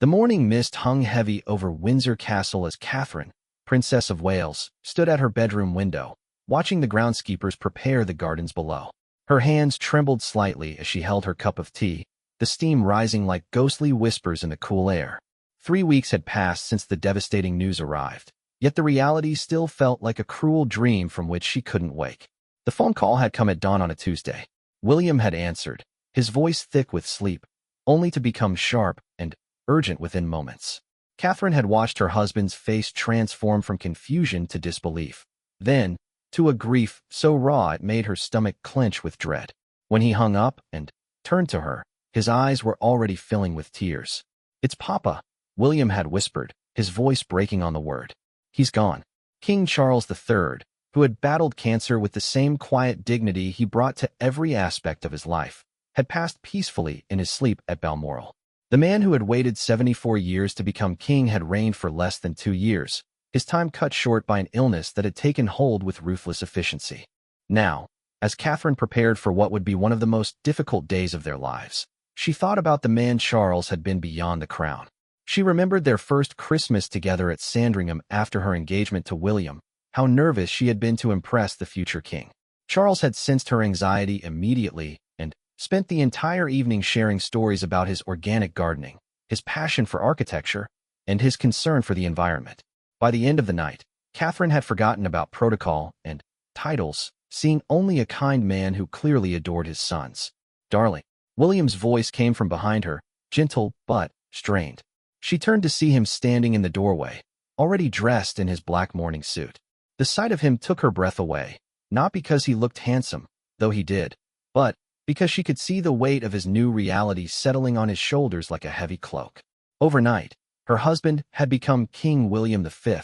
The morning mist hung heavy over Windsor Castle as Catherine, Princess of Wales, stood at her bedroom window, watching the groundskeepers prepare the gardens below. Her hands trembled slightly as she held her cup of tea, the steam rising like ghostly whispers in the cool air. 3 weeks had passed since the devastating news arrived, yet the reality still felt like a cruel dream from which she couldn't wake. The phone call had come at dawn on a Tuesday. William had answered, his voice thick with sleep, only to become sharp and urgent within moments. Catherine had watched her husband's face transform from confusion to disbelief, then to a grief so raw it made her stomach clench with dread. When he hung up and turned to her, his eyes were already filling with tears. "It's Papa," William had whispered, his voice breaking on the word. "He's gone." King Charles III, who had battled cancer with the same quiet dignity he brought to every aspect of his life, had passed peacefully in his sleep at Balmoral. The man who had waited 74 years to become king had reigned for less than 2 years, his time cut short by an illness that had taken hold with ruthless efficiency. Now, as Catherine prepared for what would be one of the most difficult days of their lives, she thought about the man Charles had been beyond the crown. She remembered their first Christmas together at Sandringham after her engagement to William, how nervous she had been to impress the future king. Charles had sensed her anxiety immediately and spent the entire evening sharing stories about his organic gardening, his passion for architecture, and his concern for the environment. By the end of the night, Catherine had forgotten about protocol and titles, seeing only a kind man who clearly adored his sons. "Darling." William's voice came from behind her, gentle but strained. She turned to see him standing in the doorway, already dressed in his black morning suit. The sight of him took her breath away, not because he looked handsome, though he did, but because she could see the weight of his new reality settling on his shoulders like a heavy cloak. Overnight, her husband had become King William V,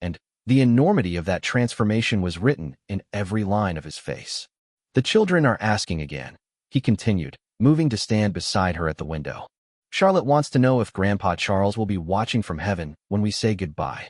and the enormity of that transformation was written in every line of his face. "The children are asking again," he continued, moving to stand beside her at the window. "Charlotte wants to know if Grandpa Charles will be watching from heaven when we say goodbye."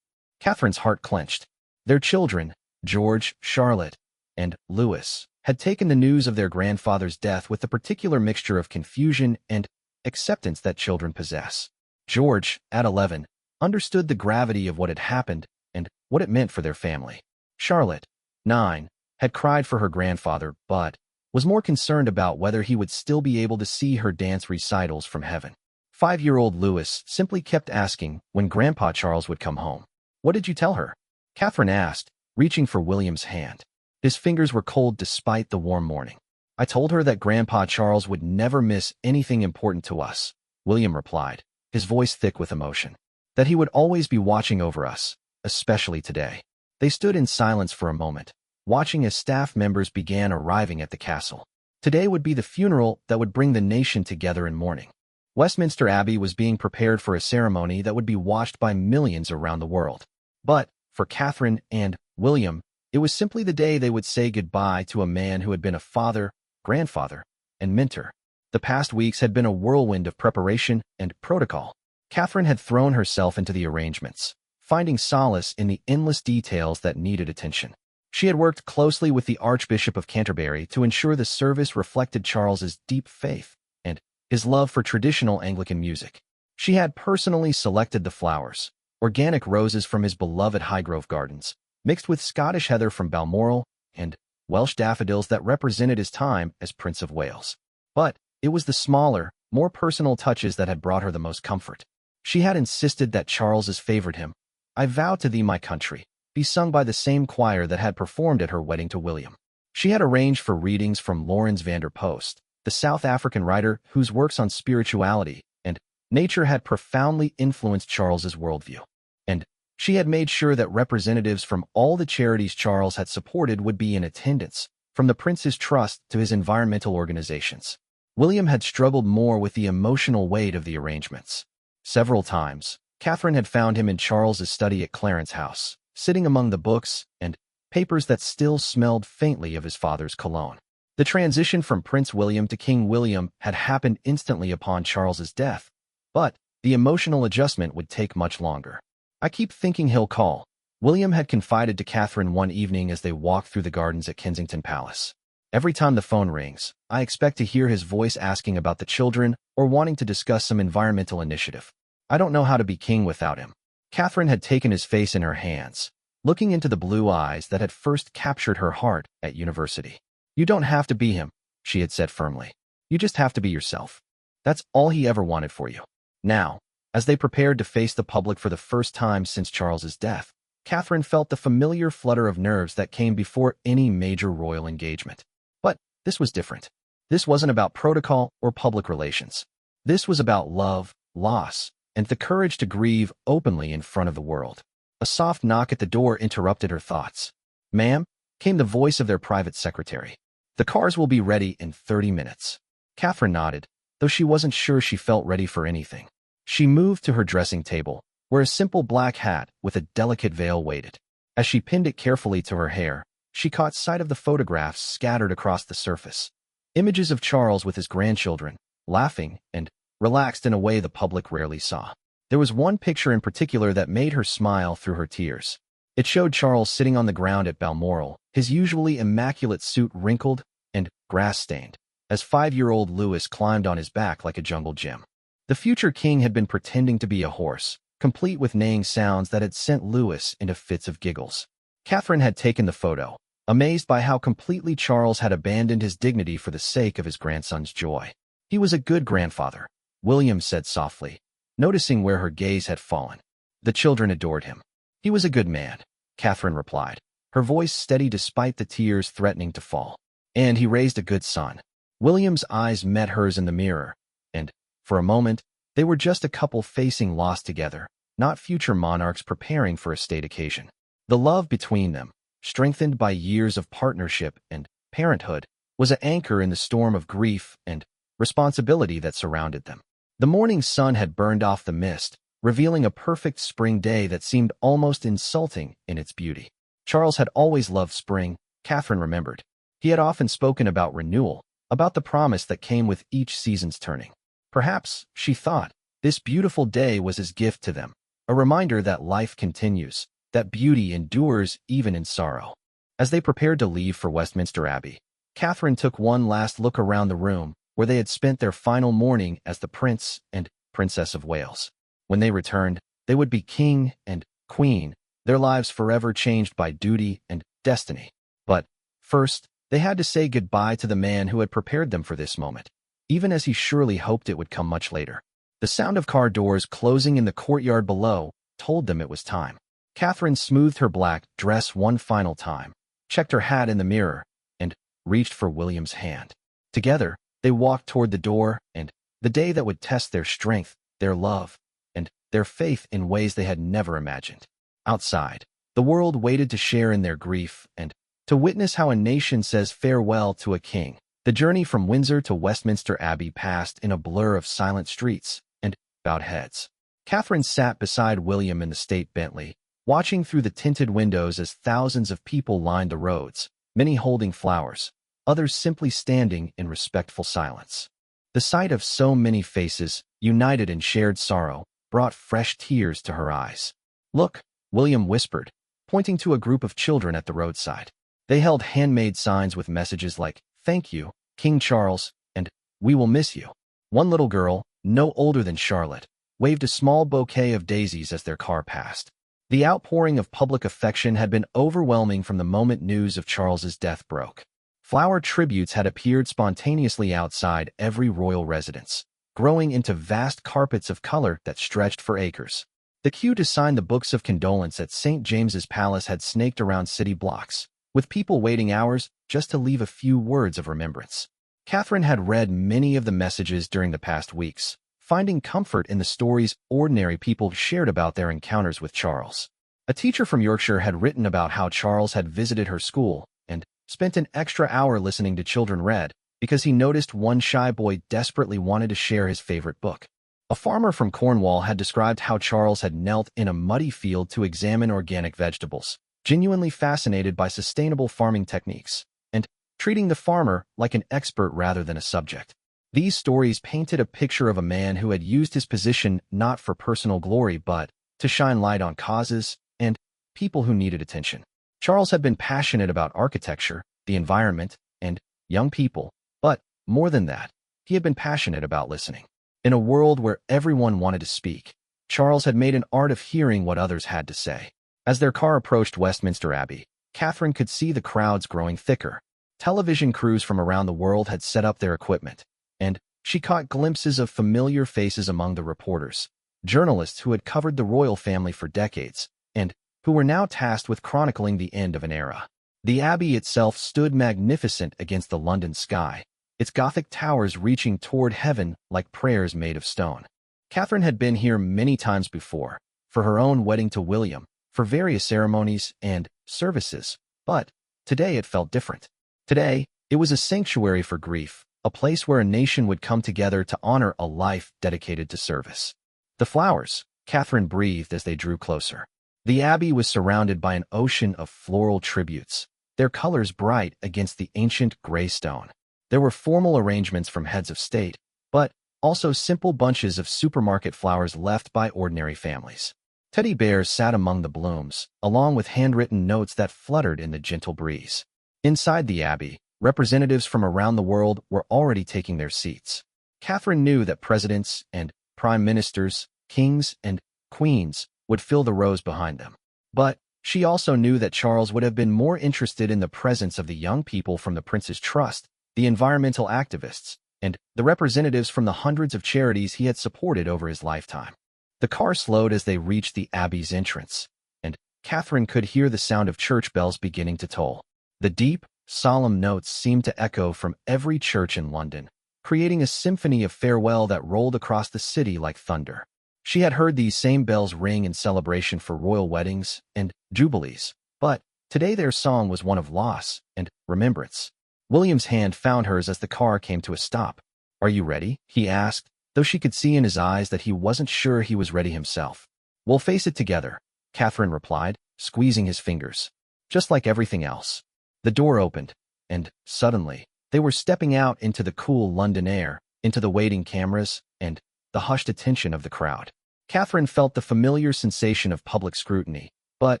Catherine's heart clenched. Their children, George, Charlotte, and Louis, had taken the news of their grandfather's death with the particular mixture of confusion and acceptance that children possess. George, at 11, understood the gravity of what had happened and what it meant for their family. Charlotte, 9, had cried for her grandfather, but was more concerned about whether he would still be able to see her dance recitals from heaven. 5-year-old Louis simply kept asking when Grandpa Charles would come home. "What did you tell her?" Catherine asked, reaching for William's hand. His fingers were cold despite the warm morning. "I told her that Grandpa Charles would never miss anything important to us," William replied, his voice thick with emotion. "That he would always be watching over us, especially today." They stood in silence for a moment, watching as staff members began arriving at the castle. Today would be the funeral that would bring the nation together in mourning. Westminster Abbey was being prepared for a ceremony that would be watched by millions around the world. But, for Catherine and William, it was simply the day they would say goodbye to a man who had been a father, grandfather, and mentor. The past weeks had been a whirlwind of preparation and protocol. Catherine had thrown herself into the arrangements, finding solace in the endless details that needed attention. She had worked closely with the Archbishop of Canterbury to ensure the service reflected Charles's deep faith and his love for traditional Anglican music. She had personally selected the flowers, organic roses from his beloved Highgrove Gardens, mixed with Scottish heather from Balmoral, and Welsh daffodils that represented his time as Prince of Wales. But it was the smaller, more personal touches that had brought her the most comfort. She had insisted that Charles's favored hymn, "I Vow to Thee, My Country," be sung by the same choir that had performed at her wedding to William. She had arranged for readings from Laurens van der Post, the South African writer whose works on spirituality and nature had profoundly influenced Charles's worldview. And she had made sure that representatives from all the charities Charles had supported would be in attendance, from the Prince's Trust to his environmental organizations. William had struggled more with the emotional weight of the arrangements. Several times, Catherine had found him in Charles's study at Clarence House, sitting among the books and papers that still smelled faintly of his father's cologne. The transition from Prince William to King William had happened instantly upon Charles's death, but the emotional adjustment would take much longer. "I keep thinking he'll call," William had confided to Catherine one evening as they walked through the gardens at Kensington Palace. "Every time the phone rings, I expect to hear his voice asking about the children or wanting to discuss some environmental initiative." I don't know how to be king without him. Catherine had taken his face in her hands, looking into the blue eyes that had first captured her heart at university. You don't have to be him, she had said firmly. You just have to be yourself. That's all he ever wanted for you. Now, as they prepared to face the public for the first time since Charles's death, Catherine felt the familiar flutter of nerves that came before any major royal engagement. But this was different. This wasn't about protocol or public relations. This was about love, loss, and the courage to grieve openly in front of the world. A soft knock at the door interrupted her thoughts. "Ma'am," came the voice of their private secretary. "The cars will be ready in 30 minutes. Catherine nodded, though she wasn't sure she felt ready for anything. She moved to her dressing table, where a simple black hat with a delicate veil waited. As she pinned it carefully to her hair, she caught sight of the photographs scattered across the surface. Images of Charles with his grandchildren, laughing and relaxed in a way the public rarely saw. There was one picture in particular that made her smile through her tears. It showed Charles sitting on the ground at Balmoral, his usually immaculate suit wrinkled and grass-stained, as 5-year-old Louis climbed on his back like a jungle gym. The future king had been pretending to be a horse, complete with neighing sounds that had sent Louis into fits of giggles. Catherine had taken the photo, amazed by how completely Charles had abandoned his dignity for the sake of his grandson's joy. "He was a good grandfather," William said softly, noticing where her gaze had fallen. "The children adored him." "He was a good man," Catherine replied, her voice steady despite the tears threatening to fall. "And he raised a good son." William's eyes met hers in the mirror, and, for a moment, they were just a couple facing loss together, not future monarchs preparing for a state occasion. The love between them, strengthened by years of partnership and parenthood, was an anchor in the storm of grief and responsibility that surrounded them. The morning sun had burned off the mist, revealing a perfect spring day that seemed almost insulting in its beauty. Charles had always loved spring, Catherine remembered. He had often spoken about renewal, about the promise that came with each season's turning. Perhaps, she thought, this beautiful day was his gift to them, a reminder that life continues, that beauty endures even in sorrow. As they prepared to leave for Westminster Abbey, Catherine took one last look around the room where they had spent their final morning as the Prince and Princess of Wales. When they returned, they would be king and queen, their lives forever changed by duty and destiny. But first, they had to say goodbye to the man who had prepared them for this moment, even as he surely hoped it would come much later. The sound of car doors closing in the courtyard below told them it was time. Catherine smoothed her black dress one final time, checked her hat in the mirror, and reached for William's hand. Together, they walked toward the door and the day that would test their strength, their love, and their faith in ways they had never imagined. Outside, the world waited to share in their grief and to witness how a nation says farewell to a king. The journey from Windsor to Westminster Abbey passed in a blur of silent streets and bowed heads. Catherine sat beside William in the state Bentley, watching through the tinted windows as thousands of people lined the roads, many holding flowers, others simply standing in respectful silence. The sight of so many faces, united in shared sorrow, brought fresh tears to her eyes. "Look," William whispered, pointing to a group of children at the roadside. They held handmade signs with messages like, "Thank you, King Charles," and "We will miss you." One little girl, no older than Charlotte, waved a small bouquet of daisies as their car passed. The outpouring of public affection had been overwhelming from the moment news of Charles's death broke. Flower tributes had appeared spontaneously outside every royal residence, growing into vast carpets of color that stretched for acres. The queue to sign the books of condolence at St. James's Palace had snaked around city blocks, with people waiting hours just to leave a few words of remembrance. Catherine had read many of the messages during the past weeks, finding comfort in the stories ordinary people shared about their encounters with Charles. A teacher from Yorkshire had written about how Charles had visited her school and spent an extra hour listening to children read because he noticed one shy boy desperately wanted to share his favorite book. A farmer from Cornwall had described how Charles had knelt in a muddy field to examine organic vegetables, genuinely fascinated by sustainable farming techniques, and treating the farmer like an expert rather than a subject. These stories painted a picture of a man who had used his position not for personal glory but to shine light on causes and people who needed attention. Charles had been passionate about architecture, the environment, and young people, but more than that, he had been passionate about listening. In a world where everyone wanted to speak, Charles had made an art of hearing what others had to say. As their car approached Westminster Abbey, Catherine could see the crowds growing thicker. Television crews from around the world had set up their equipment, and she caught glimpses of familiar faces among the reporters, journalists who had covered the royal family for decades, and who were now tasked with chronicling the end of an era. The Abbey itself stood magnificent against the London sky, its Gothic towers reaching toward heaven like prayers made of stone. Catherine had been here many times before, for her own wedding to William, for various ceremonies and services, but today it felt different. Today, it was a sanctuary for grief, a place where a nation would come together to honor a life dedicated to service. The flowers, Catherine breathed as they drew closer. The Abbey was surrounded by an ocean of floral tributes, their colors bright against the ancient gray stone. There were formal arrangements from heads of state, but also simple bunches of supermarket flowers left by ordinary families. Teddy bears sat among the blooms, along with handwritten notes that fluttered in the gentle breeze. Inside the Abbey, representatives from around the world were already taking their seats. Catherine knew that presidents and prime ministers, kings and queens would fill the rows behind them. But she also knew that Charles would have been more interested in the presence of the young people from the Prince's Trust, the environmental activists, and the representatives from the hundreds of charities he had supported over his lifetime. The car slowed as they reached the Abbey's entrance, and Catherine could hear the sound of church bells beginning to toll. The deep, solemn notes seemed to echo from every church in London, creating a symphony of farewell that rolled across the city like thunder. She had heard these same bells ring in celebration for royal weddings and jubilees, but today their song was one of loss and remembrance. William's hand found hers as the car came to a stop. "Are you ready?" he asked, though she could see in his eyes that he wasn't sure he was ready himself. "We'll face it together," Catherine replied, squeezing his fingers. Just like everything else. The door opened, and suddenly, they were stepping out into the cool London air, into the waiting cameras, and the hushed attention of the crowd. Catherine felt the familiar sensation of public scrutiny, but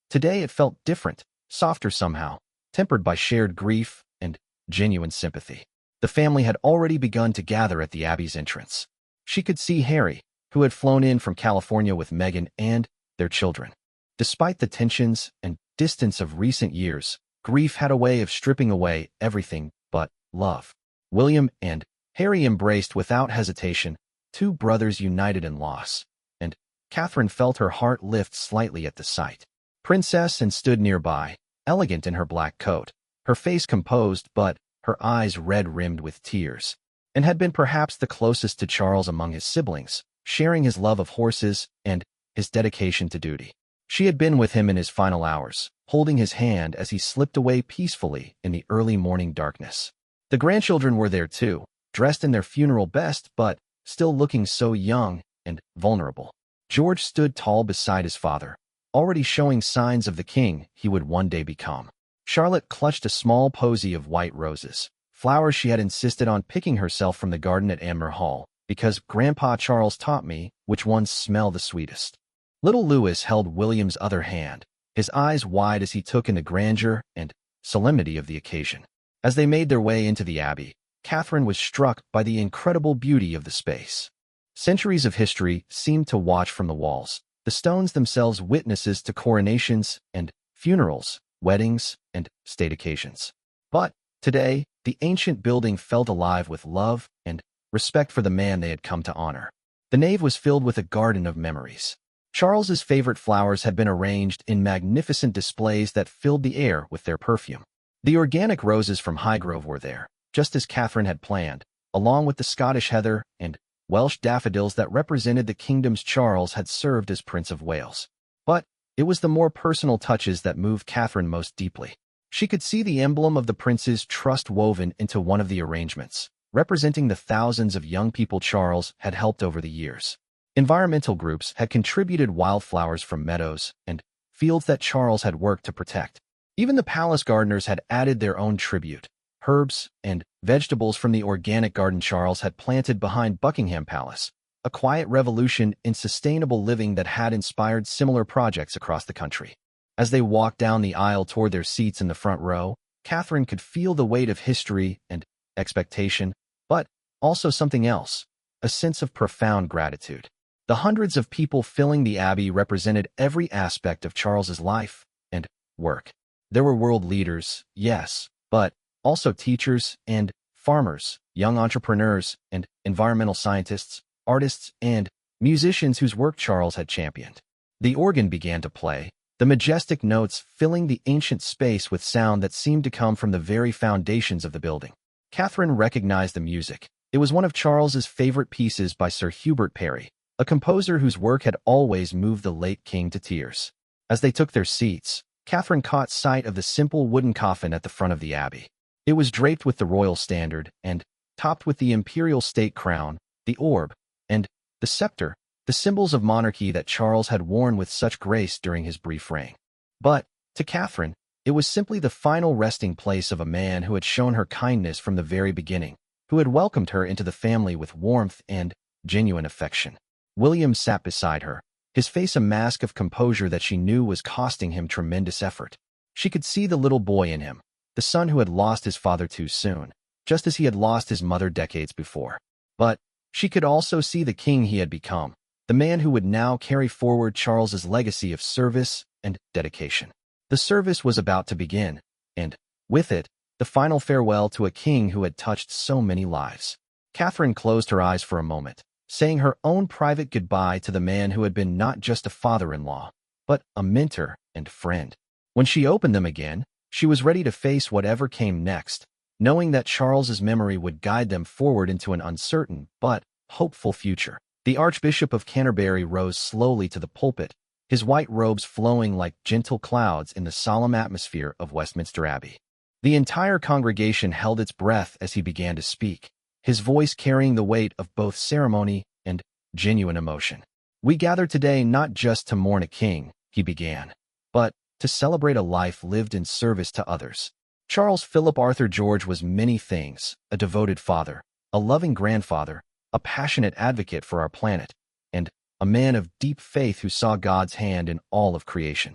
today it felt different, softer somehow, tempered by shared grief and genuine sympathy. The family had already begun to gather at the Abbey's entrance. She could see Harry, who had flown in from California with Meghan and their children. Despite the tensions and distance of recent years, grief had a way of stripping away everything but love. William and Harry embraced without hesitation, two brothers united in loss, and Catherine felt her heart lift slightly at the sight. Princess and stood nearby, elegant in her black coat, her face composed but her eyes red-rimmed with tears, and had been perhaps the closest to Charles among his siblings, sharing his love of horses and his dedication to duty. She had been with him in his final hours, holding his hand as he slipped away peacefully in the early morning darkness. The grandchildren were there too, dressed in their funeral best but still looking so young and vulnerable. George stood tall beside his father, already showing signs of the king he would one day become. Charlotte clutched a small posy of white roses, flowers she had insisted on picking herself from the garden at Amer Hall, because Grandpa Charles taught me which ones smell the sweetest. Little Louis held William's other hand, his eyes wide as he took in the grandeur and solemnity of the occasion. As they made their way into the Abbey, Catherine was struck by the incredible beauty of the space. Centuries of history seemed to watch from the walls, the stones themselves witnesses to coronations and funerals, weddings and state occasions. But today, the ancient building felt alive with love and respect for the man they had come to honor. The nave was filled with a garden of memories. Charles's favorite flowers had been arranged in magnificent displays that filled the air with their perfume. The organic roses from Highgrove were there, just as Catherine had planned, along with the Scottish heather and Welsh daffodils that represented the kingdoms Charles had served as Prince of Wales. But it was the more personal touches that moved Catherine most deeply. She could see the emblem of the prince's trust woven into one of the arrangements, representing the thousands of young people Charles had helped over the years. Environmental groups had contributed wildflowers from meadows and fields that Charles had worked to protect. Even the palace gardeners had added their own tribute, herbs and vegetables from the organic garden Charles had planted behind Buckingham Palace, a quiet revolution in sustainable living that had inspired similar projects across the country. As they walked down the aisle toward their seats in the front row, Catherine could feel the weight of history and expectation, but also something else, a sense of profound gratitude. The hundreds of people filling the abbey represented every aspect of Charles's life and work. There were world leaders, yes, but also teachers and farmers, young entrepreneurs and environmental scientists, artists and musicians whose work Charles had championed. The organ began to play, the majestic notes filling the ancient space with sound that seemed to come from the very foundations of the building. Catherine recognized the music. It was one of Charles's favorite pieces by Sir Hubert Parry, a composer whose work had always moved the late king to tears. As they took their seats, Catherine caught sight of the simple wooden coffin at the front of the abbey. It was draped with the royal standard and topped with the imperial state crown, the orb, and the scepter, the symbols of monarchy that Charles had worn with such grace during his brief reign. But, to Catherine, it was simply the final resting place of a man who had shown her kindness from the very beginning, who had welcomed her into the family with warmth and genuine affection. William sat beside her, his face a mask of composure that she knew was costing him tremendous effort. She could see the little boy in him, the son who had lost his father too soon, just as he had lost his mother decades before. But she could also see the king he had become, the man who would now carry forward Charles's legacy of service and dedication. The service was about to begin, and, with it, the final farewell to a king who had touched so many lives. Catherine closed her eyes for a moment, saying her own private goodbye to the man who had been not just a father-in-law, but a mentor and friend. When she opened them again, she was ready to face whatever came next, knowing that Charles's memory would guide them forward into an uncertain but hopeful future. The Archbishop of Canterbury rose slowly to the pulpit, his white robes flowing like gentle clouds in the solemn atmosphere of Westminster Abbey. The entire congregation held its breath as he began to speak, his voice carrying the weight of both ceremony and genuine emotion. "We gather today not just to mourn a king," he began, "but to celebrate a life lived in service to others." Charles Philip Arthur George was many things: a devoted father, a loving grandfather, a passionate advocate for our planet, and a man of deep faith who saw God's hand in all of creation.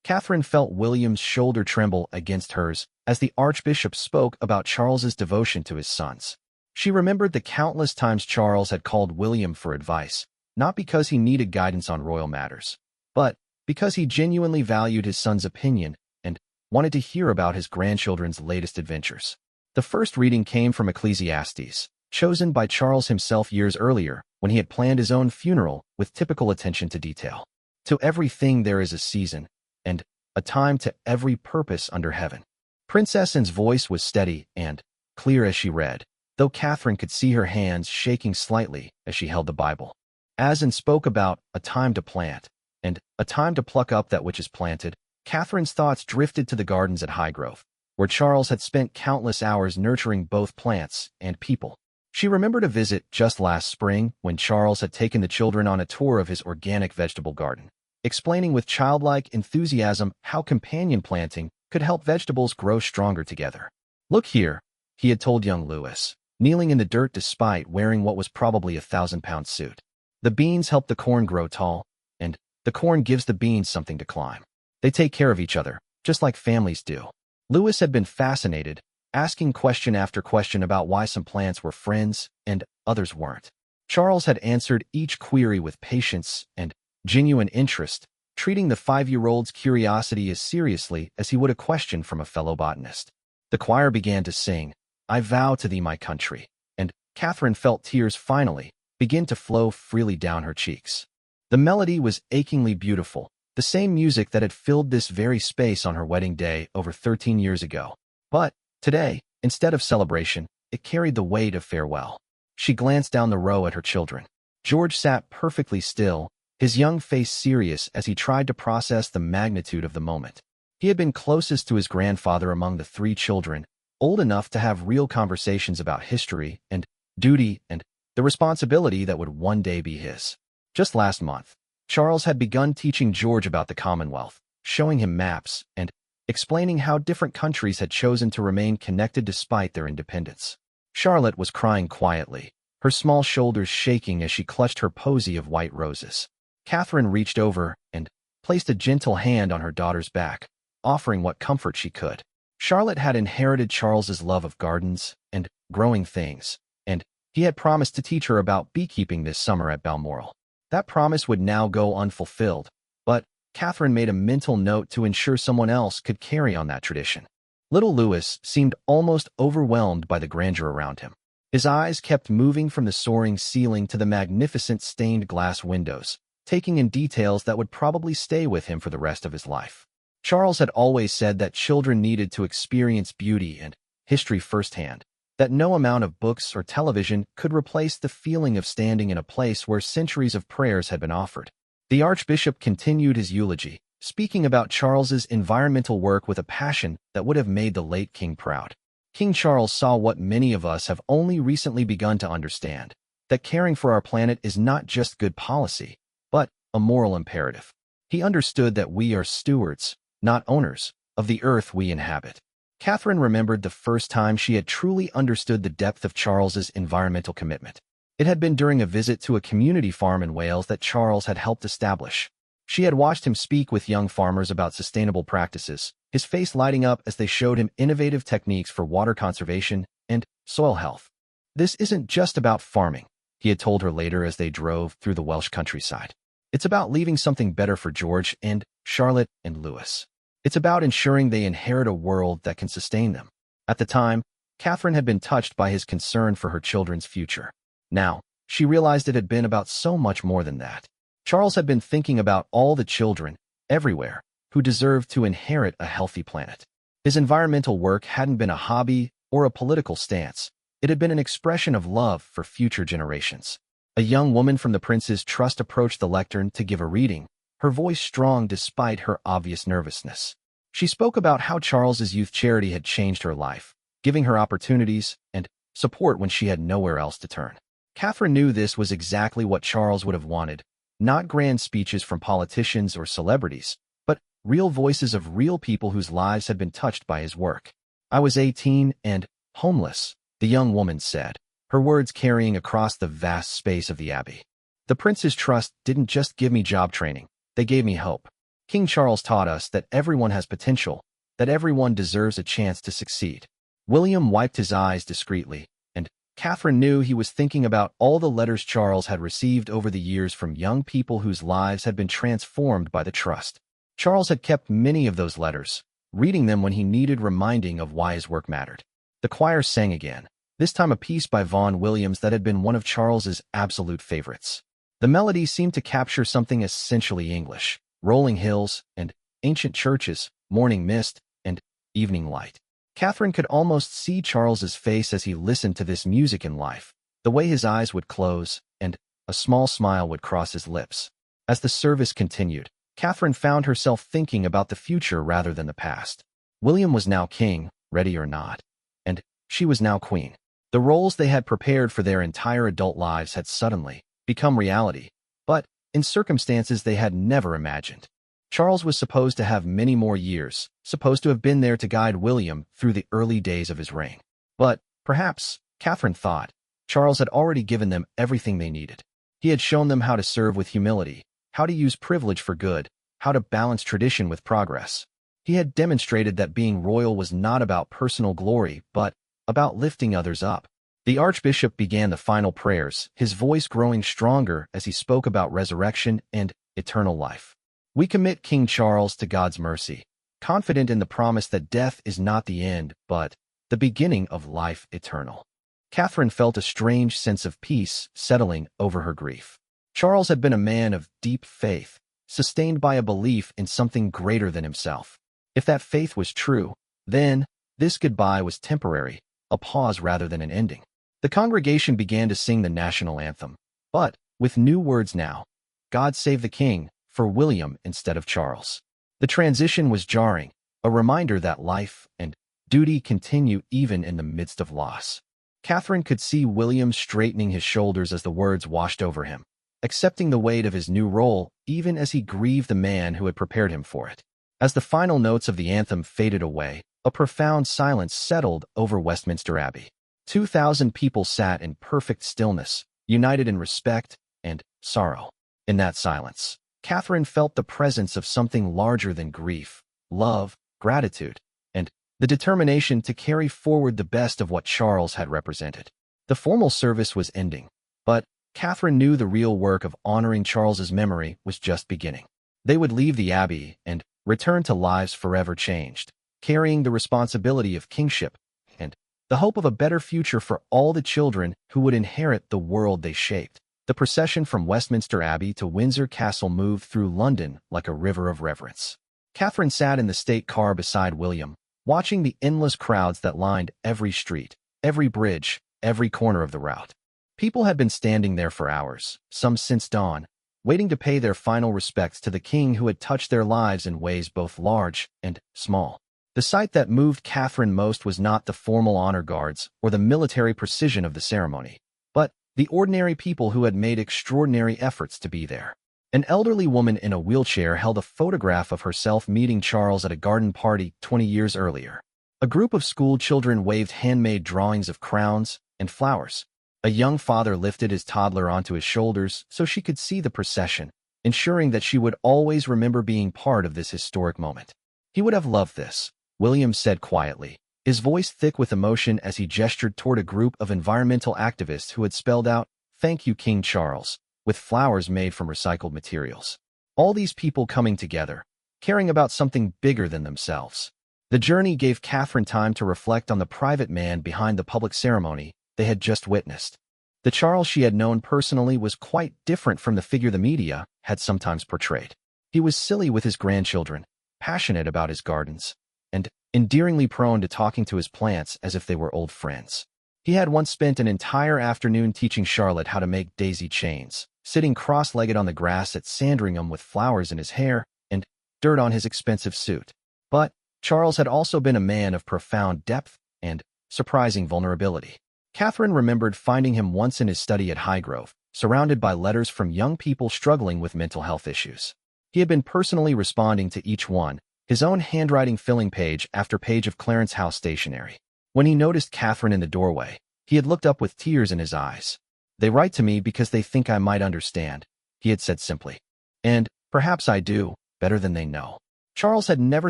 Catherine felt William's shoulder tremble against hers as the Archbishop spoke about Charles's devotion to his sons. She remembered the countless times Charles had called William for advice, not because he needed guidance on royal matters, but because he genuinely valued his son's opinion and wanted to hear about his grandchildren's latest adventures. The first reading came from Ecclesiastes, chosen by Charles himself years earlier when he had planned his own funeral with typical attention to detail. "To everything there is a season, and a time to every purpose under heaven." Princess Anne's voice was steady and clear as she read, though Catherine could see her hands shaking slightly as she held the Bible. As Anne spoke about a time to plant and a time to pluck up that which is planted, Catherine's thoughts drifted to the gardens at Highgrove, where Charles had spent countless hours nurturing both plants and people. She remembered a visit just last spring when Charles had taken the children on a tour of his organic vegetable garden, explaining with childlike enthusiasm how companion planting could help vegetables grow stronger together. "Look here," he had told young Louis, kneeling in the dirt despite wearing what was probably a 1,000-pound suit. "The beans help the corn grow tall, and the corn gives the beans something to climb. They take care of each other, just like families do." Louis had been fascinated, asking question after question about why some plants were friends and others weren't. Charles had answered each query with patience and genuine interest, treating the 5-year-old's curiosity as seriously as he would a question from a fellow botanist. The choir began to sing, "I vow to thee, my country," and Catherine felt tears finally begin to flow freely down her cheeks. The melody was achingly beautiful, the same music that had filled this very space on her wedding day over 13 years ago. But today, instead of celebration, it carried the weight of farewell. She glanced down the row at her children. George sat perfectly still, his young face serious as he tried to process the magnitude of the moment. He had been closest to his grandfather among the 3 children, old enough to have real conversations about history and duty and the responsibility that would one day be his. Just last month, Charles had begun teaching George about the Commonwealth, showing him maps and explaining how different countries had chosen to remain connected despite their independence. Charlotte was crying quietly, her small shoulders shaking as she clutched her posy of white roses. Catherine reached over and placed a gentle hand on her daughter's back, offering what comfort she could. Charlotte had inherited Charles's love of gardens and growing things, and he had promised to teach her about beekeeping this summer at Balmoral. That promise would now go unfulfilled, but Catherine made a mental note to ensure someone else could carry on that tradition. Little Louis seemed almost overwhelmed by the grandeur around him. His eyes kept moving from the soaring ceiling to the magnificent stained glass windows, taking in details that would probably stay with him for the rest of his life. Charles had always said that children needed to experience beauty and history firsthand, that no amount of books or television could replace the feeling of standing in a place where centuries of prayers had been offered. The Archbishop continued his eulogy, speaking about Charles's environmental work with a passion that would have made the late king proud. King Charles saw what many of us have only recently begun to understand, that caring for our planet is not just good policy, but a moral imperative. He understood that we are stewards, not owners, of the earth we inhabit. Catherine remembered the first time she had truly understood the depth of Charles's environmental commitment. It had been during a visit to a community farm in Wales that Charles had helped establish. She had watched him speak with young farmers about sustainable practices, his face lighting up as they showed him innovative techniques for water conservation and soil health. "This isn't just about farming," he had told her later as they drove through the Welsh countryside. "It's about leaving something better for George and Charlotte and Louis. It's about ensuring they inherit a world that can sustain them." At the time, Catherine had been touched by his concern for her children's future. Now, she realized it had been about so much more than that. Charles had been thinking about all the children, everywhere, who deserved to inherit a healthy planet. His environmental work hadn't been a hobby or a political stance. It had been an expression of love for future generations. A young woman from the prince's trust approached the lectern to give a reading, her voice strong despite her obvious nervousness. She spoke about how Charles's youth charity had changed her life, giving her opportunities and support when she had nowhere else to turn. Catherine knew this was exactly what Charles would have wanted, not grand speeches from politicians or celebrities, but real voices of real people whose lives had been touched by his work. "I was 18 and homeless," the young woman said, her words carrying across the vast space of the abbey. "The prince's trust didn't just give me job training, they gave me hope. King Charles taught us that everyone has potential, that everyone deserves a chance to succeed." William wiped his eyes discreetly, and Catherine knew he was thinking about all the letters Charles had received over the years from young people whose lives had been transformed by the trust. Charles had kept many of those letters, reading them when he needed reminding of why his work mattered. The choir sang again, this time a piece by Vaughan Williams that had been one of Charles's absolute favorites. The melody seemed to capture something essentially English: rolling hills and ancient churches, morning mist and evening light. Catherine could almost see Charles's face as he listened to this music in life, the way his eyes would close and a small smile would cross his lips. As the service continued, Catherine found herself thinking about the future rather than the past. William was now king, ready or not, and she was now queen. The roles they had prepared for their entire adult lives had suddenly become reality, but in circumstances they had never imagined. Charles was supposed to have many more years, supposed to have been there to guide William through the early days of his reign. But perhaps, Catherine thought, Charles had already given them everything they needed. He had shown them how to serve with humility, how to use privilege for good, how to balance tradition with progress. He had demonstrated that being royal was not about personal glory, but about lifting others up. The Archbishop began the final prayers, his voice growing stronger as he spoke about resurrection and eternal life. "We commit King Charles to God's mercy, confident in the promise that death is not the end, but the beginning of life eternal." Catherine felt a strange sense of peace settling over her grief. Charles had been a man of deep faith, sustained by a belief in something greater than himself. If that faith was true, then this goodbye was temporary, a pause rather than an ending. The congregation began to sing the national anthem, but with new words now: "God save the King," for William instead of Charles. The transition was jarring, a reminder that life and duty continue even in the midst of loss. Catherine could see William straightening his shoulders as the words washed over him, accepting the weight of his new role even as he grieved the man who had prepared him for it. As the final notes of the anthem faded away, a profound silence settled over Westminster Abbey. 2,000 people sat in perfect stillness, united in respect and sorrow. In that silence, Catherine felt the presence of something larger than grief, love, gratitude, and the determination to carry forward the best of what Charles had represented. The formal service was ending, but Catherine knew the real work of honoring Charles's memory was just beginning. They would leave the abbey and return to lives forever changed, carrying the responsibility of kingship and the hope of a better future for all the children who would inherit the world they shaped. The procession from Westminster Abbey to Windsor Castle moved through London like a river of reverence. Catherine sat in the state car beside William, watching the endless crowds that lined every street, every bridge, every corner of the route. People had been standing there for hours, some since dawn, waiting to pay their final respects to the king who had touched their lives in ways both large and small. The sight that moved Catherine most was not the formal honor guards or the military precision of the ceremony, but the ordinary people who had made extraordinary efforts to be there. An elderly woman in a wheelchair held a photograph of herself meeting Charles at a garden party 20 years earlier. A group of school children waved handmade drawings of crowns and flowers. A young father lifted his toddler onto his shoulders so she could see the procession, ensuring that she would always remember being part of this historic moment. He would have loved this, William said quietly, his voice thick with emotion as he gestured toward a group of environmental activists who had spelled out, "Thank you, King Charles," with flowers made from recycled materials. All these people coming together, caring about something bigger than themselves. The journey gave Catherine time to reflect on the private man behind the public ceremony they had just witnessed. The Charles she had known personally was quite different from the figure the media had sometimes portrayed. He was silly with his grandchildren, passionate about his gardens, and endearingly prone to talking to his plants as if they were old friends. He had once spent an entire afternoon teaching Charlotte how to make daisy chains, sitting cross-legged on the grass at Sandringham with flowers in his hair and dirt on his expensive suit. But Charles had also been a man of profound depth and surprising vulnerability. Catherine remembered finding him once in his study at Highgrove, surrounded by letters from young people struggling with mental health issues. He had been personally responding to each one, his own handwriting filling page after page of Clarence House stationery. When he noticed Catherine in the doorway, he had looked up with tears in his eyes. "They write to me because they think I might understand," he had said simply. "And perhaps I do, better than they know." Charles had never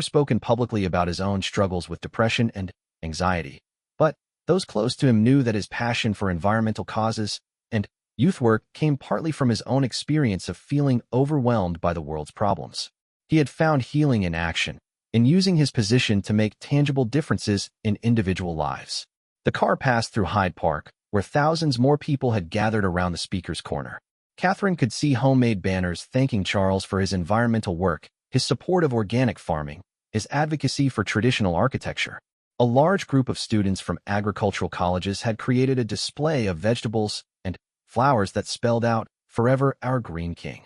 spoken publicly about his own struggles with depression and anxiety, but those close to him knew that his passion for environmental causes and youth work came partly from his own experience of feeling overwhelmed by the world's problems. He had found healing in action, in using his position to make tangible differences in individual lives. The car passed through Hyde Park, where thousands more people had gathered around the speaker's corner. Catherine could see homemade banners thanking Charles for his environmental work, his support of organic farming, his advocacy for traditional architecture. A large group of students from agricultural colleges had created a display of vegetables and flowers that spelled out, "Forever our Green King."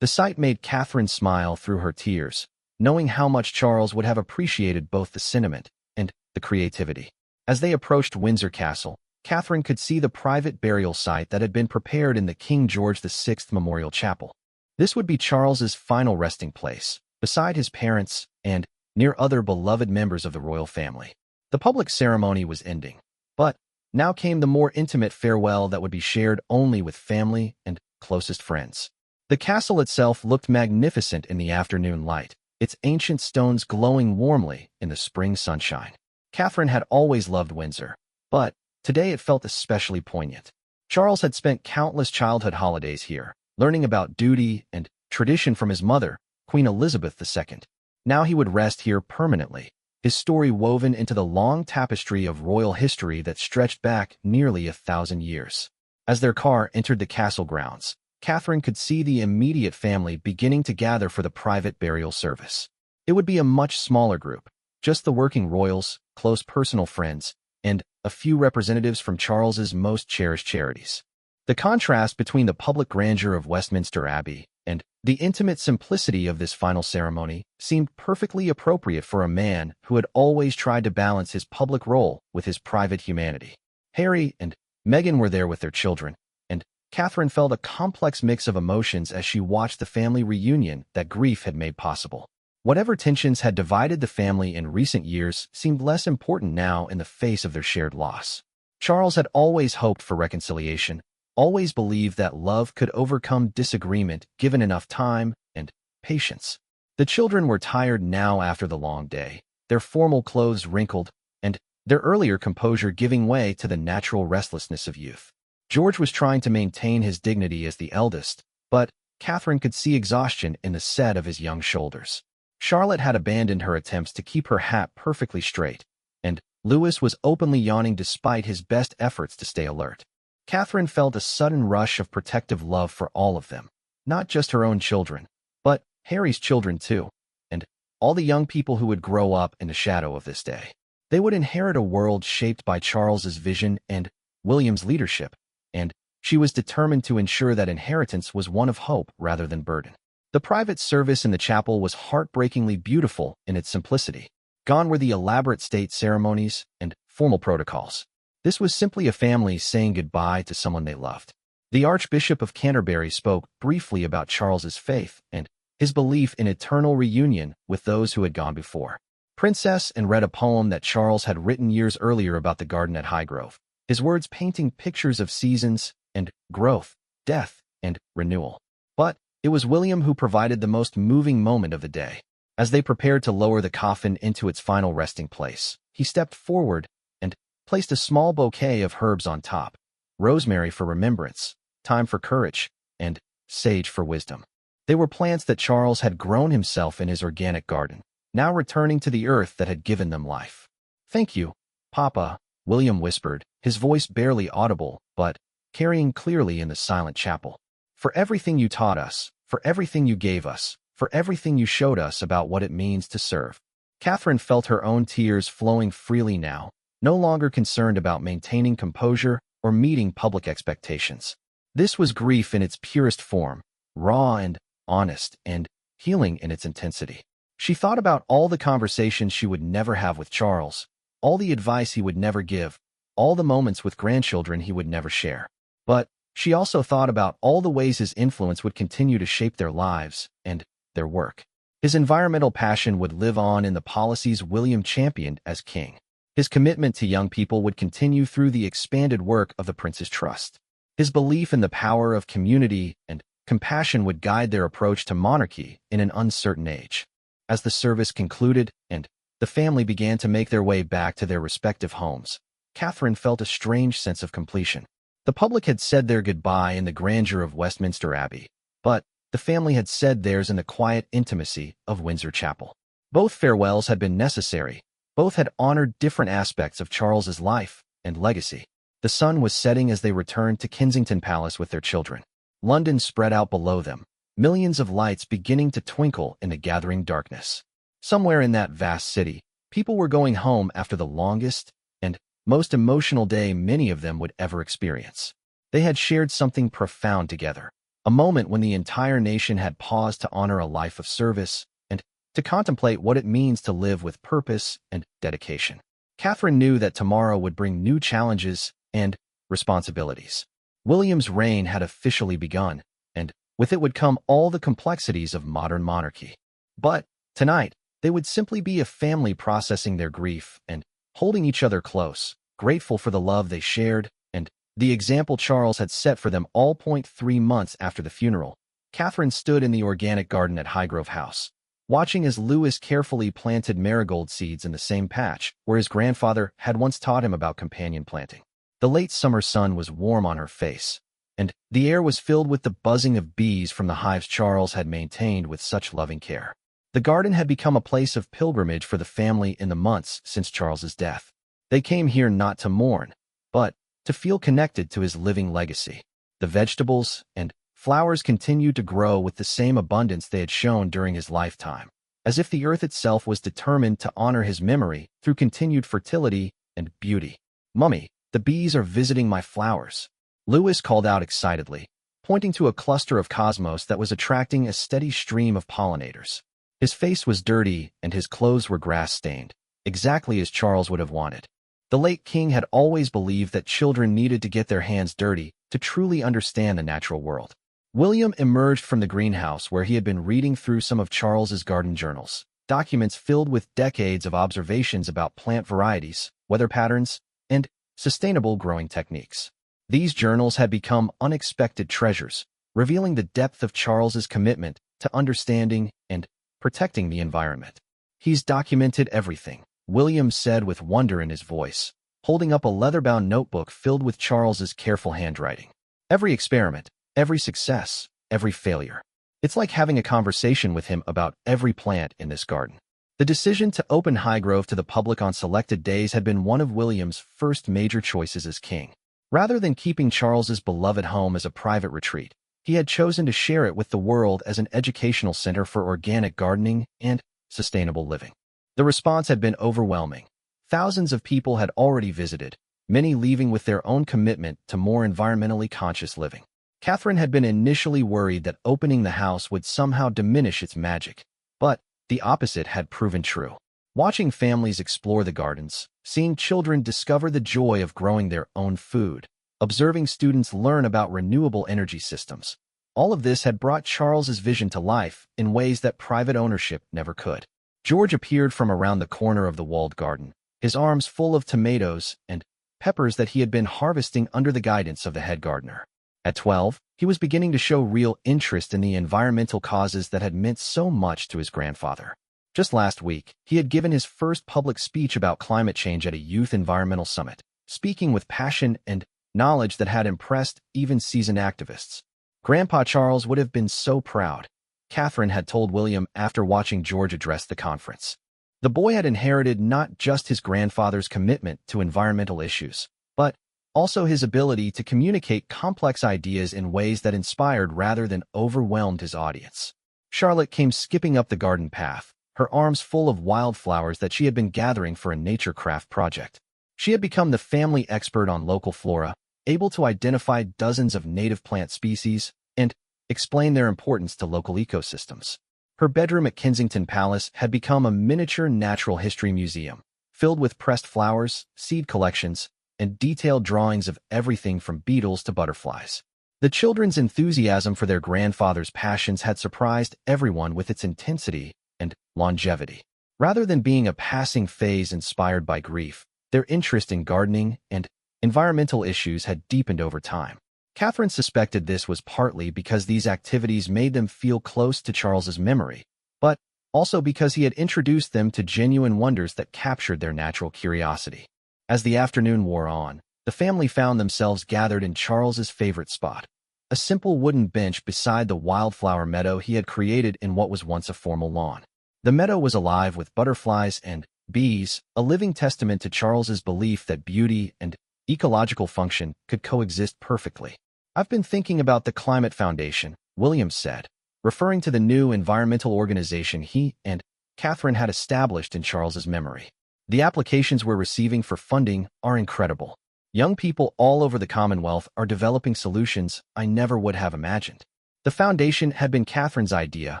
The sight made Catherine smile through her tears, knowing how much Charles would have appreciated both the sentiment and the creativity. As they approached Windsor Castle, Catherine could see the private burial site that had been prepared in the King George VI Memorial Chapel. This would be Charles's final resting place, beside his parents and near other beloved members of the royal family. The public ceremony was ending, but now came the more intimate farewell that would be shared only with family and closest friends. The castle itself looked magnificent in the afternoon light, its ancient stones glowing warmly in the spring sunshine. Catherine had always loved Windsor, but today it felt especially poignant. Charles had spent countless childhood holidays here, learning about duty and tradition from his mother, Queen Elizabeth II. Now he would rest here permanently, his story woven into the long tapestry of royal history that stretched back nearly 1,000 years. As their car entered the castle grounds, Catherine could see the immediate family beginning to gather for the private burial service. It would be a much smaller group, just the working royals, close personal friends, and a few representatives from Charles's most cherished charities. The contrast between the public grandeur of Westminster Abbey and the intimate simplicity of this final ceremony seemed perfectly appropriate for a man who had always tried to balance his public role with his private humanity. Harry and Meghan were there with their children, and Catherine felt a complex mix of emotions as she watched the family reunion that grief had made possible. Whatever tensions had divided the family in recent years seemed less important now in the face of their shared loss. Charles had always hoped for reconciliation, always believed that love could overcome disagreement given enough time and patience. The children were tired now after the long day, their formal clothes wrinkled, and their earlier composure giving way to the natural restlessness of youth. George was trying to maintain his dignity as the eldest, but Catherine could see exhaustion in the set of his young shoulders. Charlotte had abandoned her attempts to keep her hat perfectly straight, and Louis was openly yawning despite his best efforts to stay alert. Catherine felt a sudden rush of protective love for all of them, not just her own children, but Harry's children too, and all the young people who would grow up in the shadow of this day. They would inherit a world shaped by Charles's vision and William's leadership, and she was determined to ensure that inheritance was one of hope rather than burden. The private service in the chapel was heartbreakingly beautiful in its simplicity. Gone were the elaborate state ceremonies and formal protocols. This was simply a family saying goodbye to someone they loved. The Archbishop of Canterbury spoke briefly about Charles's faith and his belief in eternal reunion with those who had gone before. Princess and read a poem that Charles had written years earlier about the garden at Highgrove, his words painting pictures of seasons and growth, death and renewal. But it was William who provided the most moving moment of the day. As they prepared to lower the coffin into its final resting place, he stepped forward and placed a small bouquet of herbs on top: rosemary for remembrance, thyme for courage, and sage for wisdom. They were plants that Charles had grown himself in his organic garden, now returning to the earth that had given them life. "Thank you, Papa," William whispered, his voice barely audible, but carrying clearly in the silent chapel. "For everything you taught us, for everything you gave us, for everything you showed us about what it means to serve." Catherine felt her own tears flowing freely now, no longer concerned about maintaining composure or meeting public expectations. This was grief in its purest form, raw and honest, and healing in its intensity. She thought about all the conversations she would never have with Charles, all the advice he would never give, all the moments with grandchildren he would never share. But she also thought about all the ways his influence would continue to shape their lives and their work. His environmental passion would live on in the policies William championed as king. His commitment to young people would continue through the expanded work of the Prince's Trust. His belief in the power of community and compassion would guide their approach to monarchy in an uncertain age. As the service concluded and the family began to make their way back to their respective homes, Catherine felt a strange sense of completion. The public had said their goodbye in the grandeur of Westminster Abbey, but the family had said theirs in the quiet intimacy of Windsor Chapel. Both farewells had been necessary. Both had honored different aspects of Charles's life and legacy. The sun was setting as they returned to Kensington Palace with their children. London spread out below them, millions of lights beginning to twinkle in the gathering darkness. Somewhere in that vast city, people were going home after the longest and most emotional day many of them would ever experience. They had shared something profound together, a moment when the entire nation had paused to honor a life of service and to contemplate what it means to live with purpose and dedication. Catherine knew that tomorrow would bring new challenges and responsibilities. William's reign had officially begun, and with it would come all the complexities of modern monarchy. But tonight, they would simply be a family processing their grief and holding each other close, grateful for the love they shared and the example Charles had set for them all. 3 months after the funeral, Catherine stood in the organic garden at Highgrove House, watching as Louis carefully planted marigold seeds in the same patch where his grandfather had once taught him about companion planting. The late summer sun was warm on her face, and the air was filled with the buzzing of bees from the hives Charles had maintained with such loving care. The garden had become a place of pilgrimage for the family in the months since Charles's death. They came here not to mourn, but to feel connected to his living legacy. The vegetables and flowers continued to grow with the same abundance they had shown during his lifetime, as if the earth itself was determined to honor his memory through continued fertility and beauty. "Mummy, the bees are visiting my flowers," Louis called out excitedly, pointing to a cluster of cosmos that was attracting a steady stream of pollinators. His face was dirty and his clothes were grass-stained, exactly as Charles would have wanted. The late king had always believed that children needed to get their hands dirty to truly understand the natural world. William emerged from the greenhouse where he had been reading through some of Charles's garden journals, documents filled with decades of observations about plant varieties, weather patterns, and sustainable growing techniques. These journals had become unexpected treasures, revealing the depth of Charles's commitment to understanding and protecting the environment. "He's documented everything," William said with wonder in his voice, holding up a leather-bound notebook filled with Charles's careful handwriting. Every experiment, every success, every failure. It's like having a conversation with him about every plant in this garden. The decision to open Highgrove to the public on selected days had been one of William's first major choices as king. Rather than keeping Charles's beloved home as a private retreat, he had chosen to share it with the world as an educational center for organic gardening and sustainable living. The response had been overwhelming. Thousands of people had already visited, many leaving with their own commitment to more environmentally conscious living. Catherine had been initially worried that opening the house would somehow diminish its magic, but the opposite had proven true. Watching families explore the gardens, seeing children discover the joy of growing their own food, observing students learn about renewable energy systems, all of this had brought Charles's vision to life in ways that private ownership never could. George appeared from around the corner of the walled garden, his arms full of tomatoes and peppers that he had been harvesting under the guidance of the head gardener. At 12, he was beginning to show real interest in the environmental causes that had meant so much to his grandfather. Just last week, he had given his first public speech about climate change at a youth environmental summit, speaking with passion and knowledge that had impressed even seasoned activists. Grandpa Charles would have been so proud, Catherine had told William after watching George address the conference. The boy had inherited not just his grandfather's commitment to environmental issues, but also his ability to communicate complex ideas in ways that inspired rather than overwhelmed his audience. Charlotte came skipping up the garden path, her arms full of wildflowers that she had been gathering for a nature craft project. She had become the family expert on local flora, able to identify dozens of native plant species and explain their importance to local ecosystems. Her bedroom at Kensington Palace had become a miniature natural history museum, filled with pressed flowers, seed collections, and detailed drawings of everything from beetles to butterflies. The children's enthusiasm for their grandfather's passions had surprised everyone with its intensity and longevity. Rather than being a passing phase inspired by grief, their interest in gardening and environmental issues had deepened over time. Catherine suspected this was partly because these activities made them feel close to Charles's memory, but also because he had introduced them to genuine wonders that captured their natural curiosity. As the afternoon wore on, the family found themselves gathered in Charles's favorite spot, a simple wooden bench beside the wildflower meadow he had created in what was once a formal lawn. The meadow was alive with butterflies and bees, a living testament to Charles's belief that beauty and ecological function could coexist perfectly. "I've been thinking about the Climate Foundation," Williams said, referring to the new environmental organization he and Catherine had established in Charles's memory. "The applications we're receiving for funding are incredible. Young people all over the Commonwealth are developing solutions I never would have imagined." The foundation had been Catherine's idea,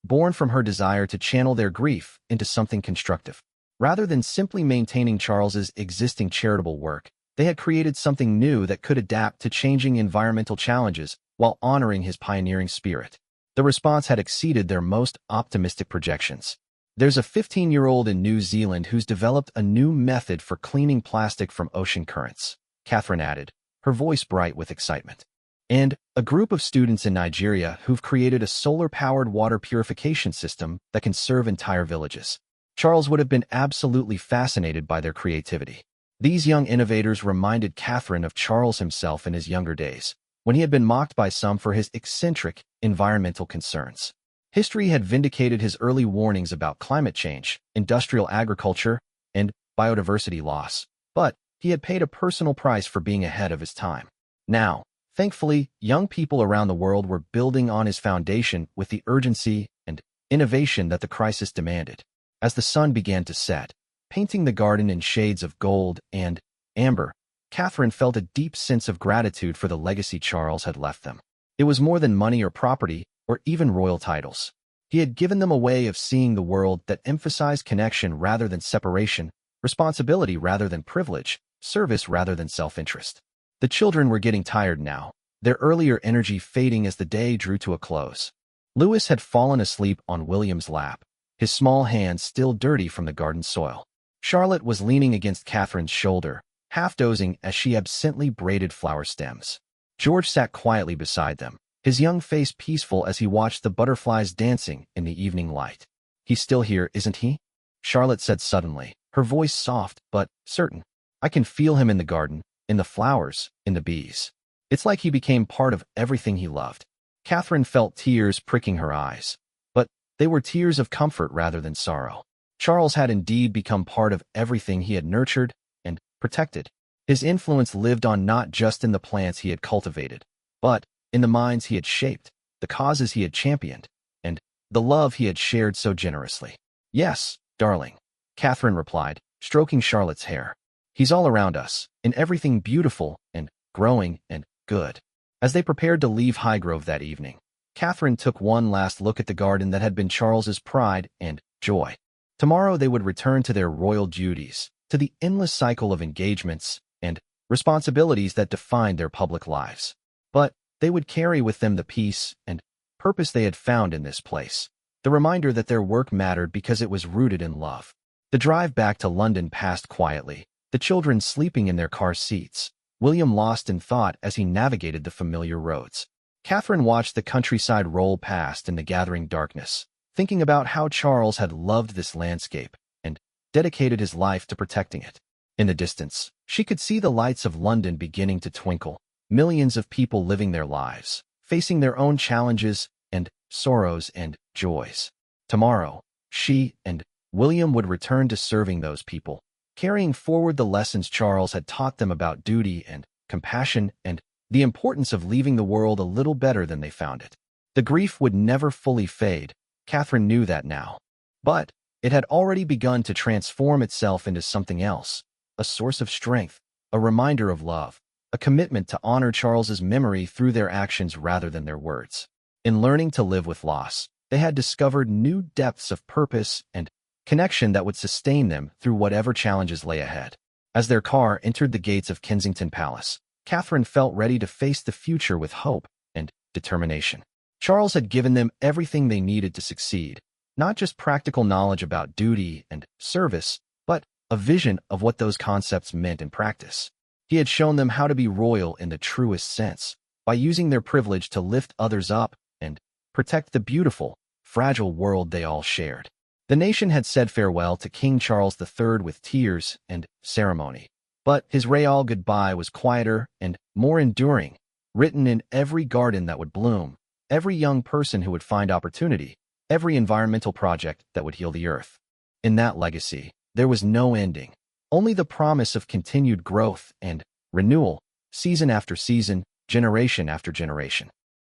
born from her desire to channel their grief into something constructive. Rather than simply maintaining Charles's existing charitable work, they had created something new that could adapt to changing environmental challenges while honoring his pioneering spirit. The response had exceeded their most optimistic projections. "There's a 15-year-old in New Zealand who's developed a new method for cleaning plastic from ocean currents," Catherine added, her voice bright with excitement. "And a group of students in Nigeria who've created a solar-powered water purification system that can serve entire villages." Charles would have been absolutely fascinated by their creativity. These young innovators reminded Catherine of Charles himself in his younger days, when he had been mocked by some for his eccentric environmental concerns. History had vindicated his early warnings about climate change, industrial agriculture, and biodiversity loss, but he had paid a personal price for being ahead of his time. Now, thankfully, young people around the world were building on his foundation with the urgency and innovation that the crisis demanded. As the sun began to set, painting the garden in shades of gold and amber, Catherine felt a deep sense of gratitude for the legacy Charles had left them. It was more than money or property, or even royal titles. He had given them a way of seeing the world that emphasized connection rather than separation, responsibility rather than privilege, service rather than self-interest. The children were getting tired now, their earlier energy fading as the day drew to a close. Louis had fallen asleep on William's lap, his small hands still dirty from the garden soil. Charlotte was leaning against Catherine's shoulder, half dozing as she absently braided flower stems. George sat quietly beside them, his young face peaceful as he watched the butterflies dancing in the evening light. "He's still here, isn't he?" Charlotte said suddenly, her voice soft but certain. I can feel him in the garden, in the flowers, in the bees. It's like he became part of everything he loved. Catherine felt tears pricking her eyes, but they were tears of comfort rather than sorrow. Charles had indeed become part of everything he had nurtured and protected. His influence lived on not just in the plants he had cultivated, but in the minds he had shaped, the causes he had championed, and the love he had shared so generously. Yes, darling, Catherine replied, stroking Charlotte's hair. He's all around us, in everything beautiful and growing and good. As they prepared to leave Highgrove that evening, Catherine took one last look at the garden that had been Charles's pride and joy. Tomorrow they would return to their royal duties, to the endless cycle of engagements and responsibilities that defined their public lives. But they would carry with them the peace and purpose they had found in this place, the reminder that their work mattered because it was rooted in love. The drive back to London passed quietly, the children sleeping in their car seats, William lost in thought as he navigated the familiar roads. Catherine watched the countryside roll past in the gathering darkness, thinking about how Charles had loved this landscape and dedicated his life to protecting it. In the distance, she could see the lights of London beginning to twinkle, millions of people living their lives, facing their own challenges and sorrows and joys. Tomorrow, she and William would return to serving those people, carrying forward the lessons Charles had taught them about duty and compassion and the importance of leaving the world a little better than they found it. The grief would never fully fade, Catherine knew that now. But it had already begun to transform itself into something else, a source of strength, a reminder of love, a commitment to honor Charles's memory through their actions rather than their words. In learning to live with loss, they had discovered new depths of purpose and connection that would sustain them through whatever challenges lay ahead. As their car entered the gates of Kensington Palace, Catherine felt ready to face the future with hope and determination. Charles had given them everything they needed to succeed, not just practical knowledge about duty and service, but a vision of what those concepts meant in practice. He had shown them how to be royal in the truest sense, by using their privilege to lift others up and protect the beautiful, fragile world they all shared. The nation had said farewell to King Charles III with tears and ceremony, but his royal goodbye was quieter and more enduring, written in every garden that would bloom, every young person who would find opportunity, every environmental project that would heal the earth. In that legacy, there was no ending, only the promise of continued growth and renewal, season after season, generation after generation.